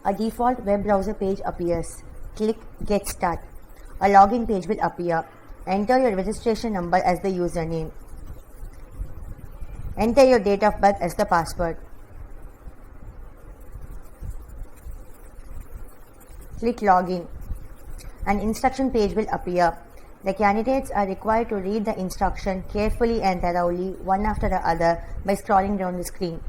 A default web browser page appears. Click Get Start. A login page will appear. Enter your registration number as the username. Enter your date of birth as the password. Click Login. An instruction page will appear. The candidates are required to read the instruction carefully and thoroughly, one after the other, by scrolling down the screen.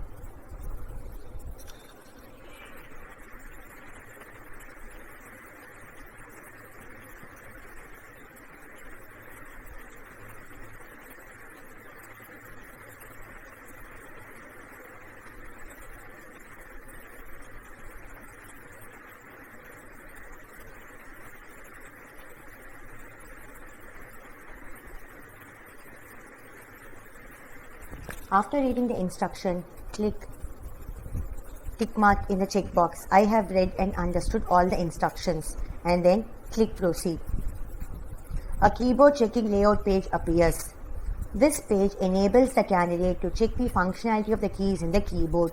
After reading the instruction, click tick mark in the checkbox. I have read and understood all the instructions, and then click Proceed. A keyboard checking layout page appears. This page enables the candidate to check the functionality of the keys in the keyboard.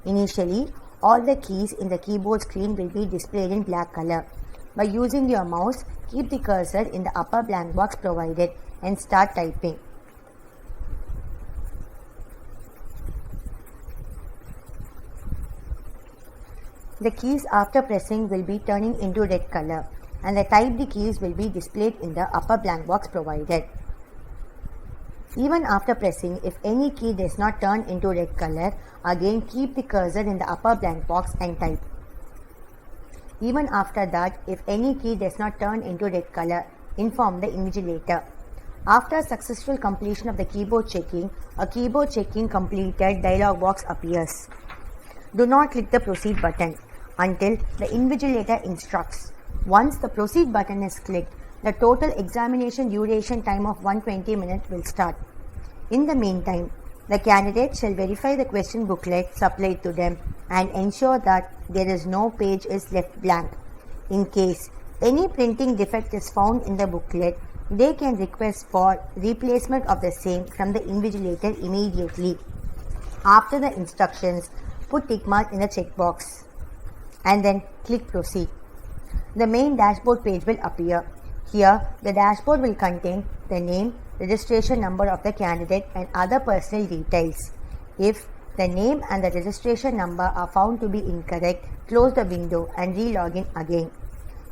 Initially, all the keys in the keyboard screen will be displayed in black color. By using your mouse, keep the cursor in the upper blank box provided and start typing. The keys after pressing will be turning into red color, and the typed keys will be displayed in the upper blank box provided. Even after pressing, if any key does not turn into red color, again keep the cursor in the upper blank box and type. Even after that, if any key does not turn into red color, inform the invigilator. After successful completion of the keyboard checking, a keyboard checking completed dialog box appears. Do not click the Proceed button until the invigilator instructs. Once the Proceed button is clicked, the total examination duration time of 120 minutes will start. In the meantime, the candidate shall verify the question booklet supplied to them and ensure that there is no page is left blank. In case any printing defect is found in the booklet, they can request for replacement of the same from the invigilator immediately. After the instructions, put tick mark in the checkbox and then click Proceed. The main dashboard page will appear. Here, the dashboard will contain the name, registration number of the candidate and other personal details. If the name and the registration number are found to be incorrect, close the window and re-log in again.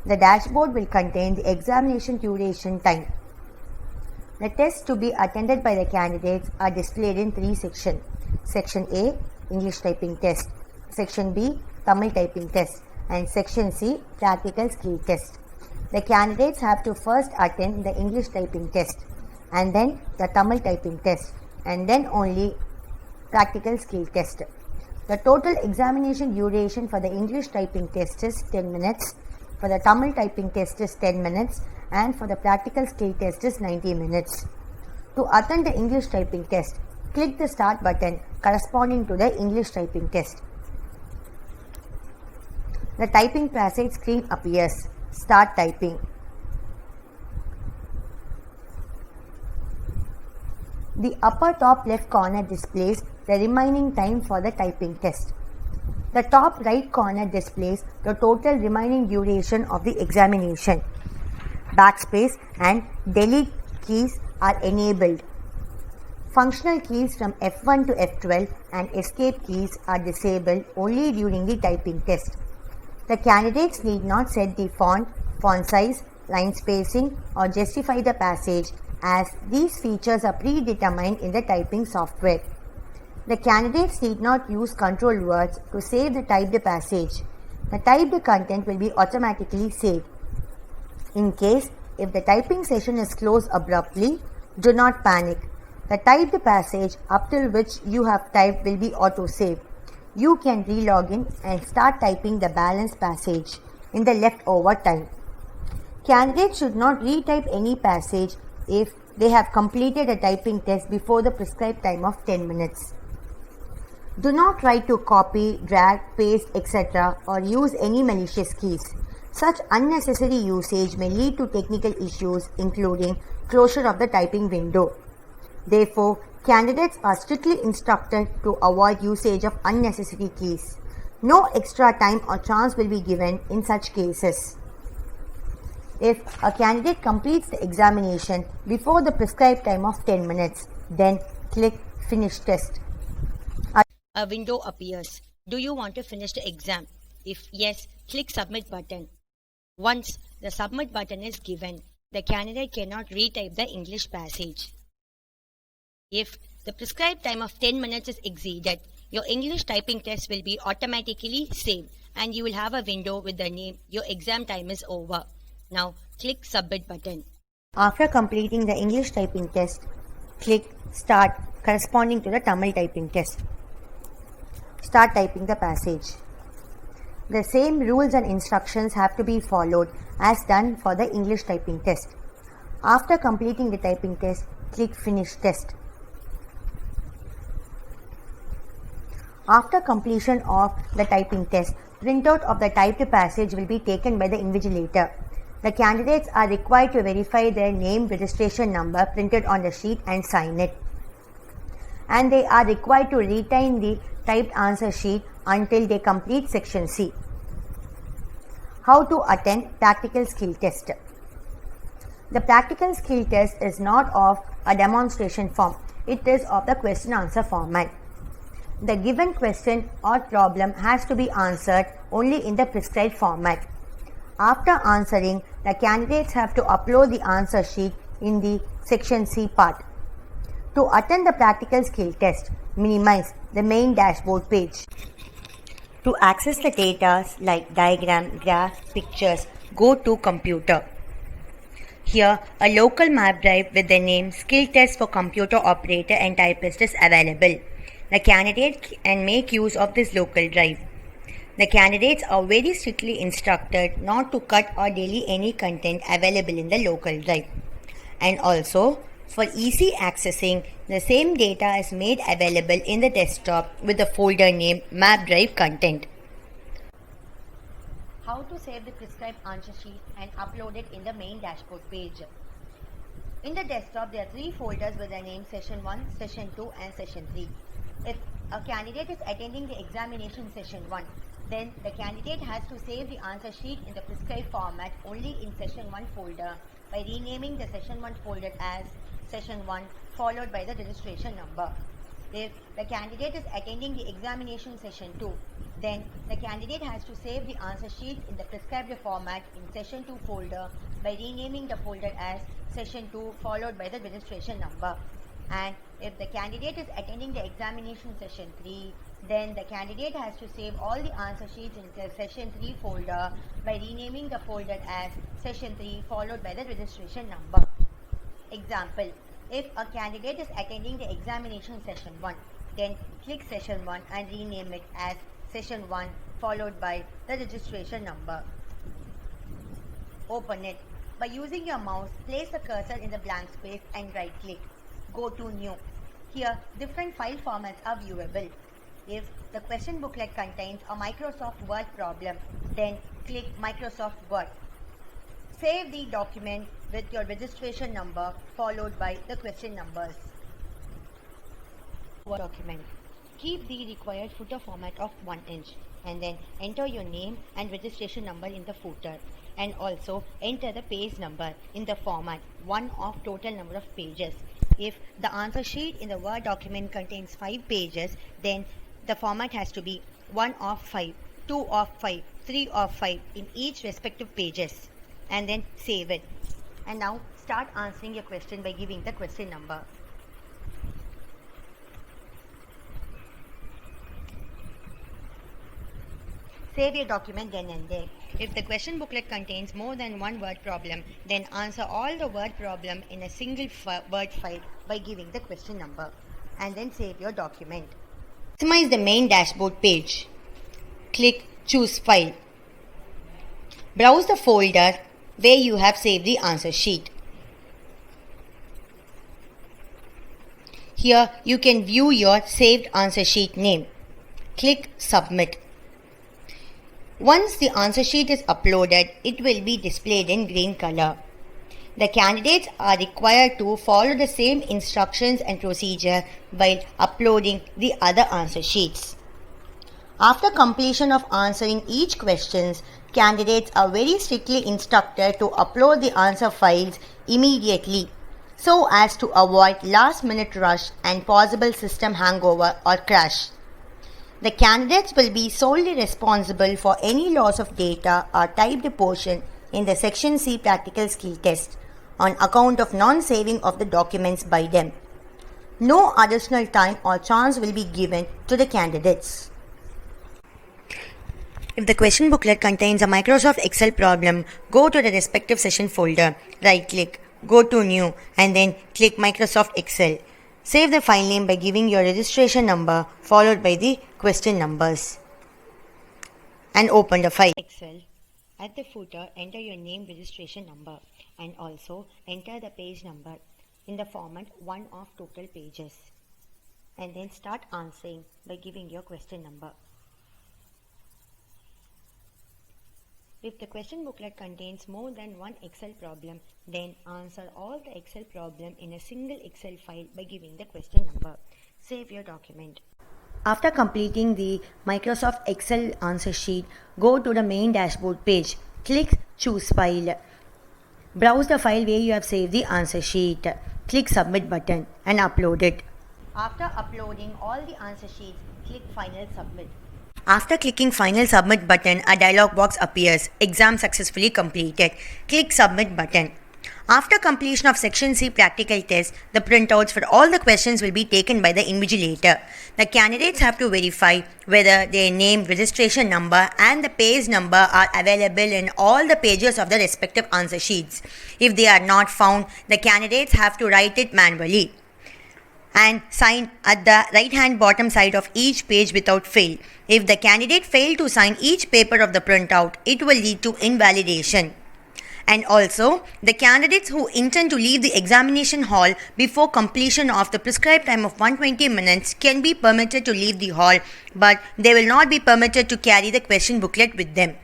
The dashboard will contain the examination duration time. The tests to be attended by the candidates are displayed in 3 sections. Section A, English typing test. Section B, Tamil typing test. And Section C, practical skill test. The candidates have to first attend the English typing test and then the Tamil typing test and then only practical skill test. The total examination duration for the English typing test is 10 minutes, for the Tamil typing test is 10 minutes and for the practical skill test is 90 minutes. To attend the English typing test, click the Start button corresponding to the English typing test. The typing passage screen appears. Start typing. The upper top left corner displays the remaining time for the typing test. The top right corner displays the total remaining duration of the examination. Backspace and delete keys are enabled. Functional keys from F1 to F12 and escape keys are disabled only during the typing test. The candidates need not set the font size, line spacing or justify the passage as these features are predetermined in the typing software. The candidates need not use control words to save the typed passage. The typed content will be automatically saved. In case if the typing session is closed abruptly, do not panic. The typed passage up till which you have typed will be auto-saved. You can re-log in and start typing the balance passage in the leftover time. Candidates should not retype any passage if they have completed a typing test before the prescribed time of 10 minutes. Do not try to copy, drag, paste, etc. or use any malicious keys. Such unnecessary usage may lead to technical issues including closure of the typing window. Therefore, candidates are strictly instructed to avoid usage of unnecessary keys. No extra time or chance will be given in such cases. If a candidate completes the examination before the prescribed time of 10 minutes, then click Finish Test. A window appears. Do you want to finish the exam? If yes, click Submit button. Once the Submit button is given, the candidate cannot retype the English passage. If the prescribed time of 10 minutes is exceeded, your English typing test will be automatically saved and you will have a window with the name Your exam time is over. Now click Submit button. After completing the English typing test, click Start corresponding to the Tamil typing test. Start typing the passage. The same rules and instructions have to be followed as done for the English typing test. After completing the typing test, click Finish Test. After completion of the typing test, printout of the typed passage will be taken by the invigilator. The candidates are required to verify their name, registration number printed on the sheet and sign it. And they are required to retain the typed answer sheet until they complete section C. How to attend practical skill test? The practical skill test is not of a demonstration form. It is of the question answer format. The given question or problem has to be answered only in the prescribed format. After answering, the candidates have to upload the answer sheet in the section C part. To attend the practical skill test, minimize the main dashboard page. To access the data like diagram, graph, pictures, go to Computer. Here, a local map drive with the name Skill Test for Computer Operator and Typist is available. The candidate can make use of this local drive. The candidates are very strictly instructed not to cut or delete any content available in the local drive. And also, for easy accessing, the same data is made available in the desktop with the folder name Map Drive Content. How to save the prescribed answer sheet and upload it in the main dashboard page. In the desktop, there are 3 folders with the name Session 1, Session 2 and Session 3. If a candidate is attending the examination Session 1, then the candidate has to save the answer sheet in the prescribed format only in Session 1 folder by renaming the Session 1 folder as Session 1 followed by the registration number. If the candidate is attending the examination Session 2, then the candidate has to save the answer sheet in the prescribed format in Session 2 folder by renaming the folder as Session 2 followed by the registration number. And if the candidate is attending the examination Session 3, then the candidate has to save all the answer sheets in the Session 3 folder by renaming the folder as Session 3 followed by the registration number. Example, if a candidate is attending the examination Session 1, then click Session 1 and rename it as Session 1 followed by the registration number. Open it. By using your mouse, place the cursor in the blank space and right click. Go to New. Here, different file formats are viewable. If the question booklet contains a Microsoft Word problem, then click Microsoft Word. Save the document with your registration number followed by the question numbers. Word document. Keep the required footer format of 1 inch and then enter your name and registration number in the footer, and also enter the page number in the format 1 of total number of pages. If the answer sheet in the Word document contains 5 pages, then the format has to be 1 of 5, 2 of 5, 3 of 5 in each respective pages, and then save it. And now start answering your question by giving the question number. Save your document then and there. If the question booklet contains more than 1 word problem, then answer all the word problem in a single word file by giving the question number, and then save your document. Maximize the main dashboard page. Click Choose File. Browse the folder where you have saved the answer sheet. Here you can view your saved answer sheet name. Click Submit. Once the answer sheet is uploaded, it will be displayed in green color. The candidates are required to follow the same instructions and procedure while uploading the other answer sheets. After completion of answering each question, candidates are very strictly instructed to upload the answer files immediately so as to avoid last-minute rush and possible system hangover or crash. The candidates will be solely responsible for any loss of data or typed portion in the Section C practical skill test on account of non-saving of the documents by them. No additional time or chance will be given to the candidates. If the question booklet contains a Microsoft Excel problem, go to the respective session folder, right-click, go to New and then click Microsoft Excel. Save the file name by giving your registration number followed by the question numbers and open the file. Excel. At the footer, enter your name, registration number and also enter the page number in the format 1 of total pages. And then start answering by giving your question number. If the question booklet contains more than one Excel problem, then answer all the Excel problem in a single Excel file by giving the question number. Save your document. After completing the Microsoft Excel answer sheet, go to the main dashboard page. Click Choose File. Browse the file where you have saved the answer sheet. Click Submit button and upload it. After uploading all the answer sheets, click Final Submit. After clicking Final Submit button, a dialog box appears. Exam successfully completed. Click Submit button. After completion of Section C practical test, the printouts for all the questions will be taken by the invigilator. The candidates have to verify whether their name, registration number and the page number are available in all the pages of the respective answer sheets. If they are not found, the candidates have to write it manually and sign at the right hand bottom side of each page without fail. If the candidate failed to sign each paper of the printout, it will lead to invalidation. And also, the candidates who intend to leave the examination hall before completion of the prescribed time of 120 minutes can be permitted to leave the hall, but they will not be permitted to carry the question booklet with them.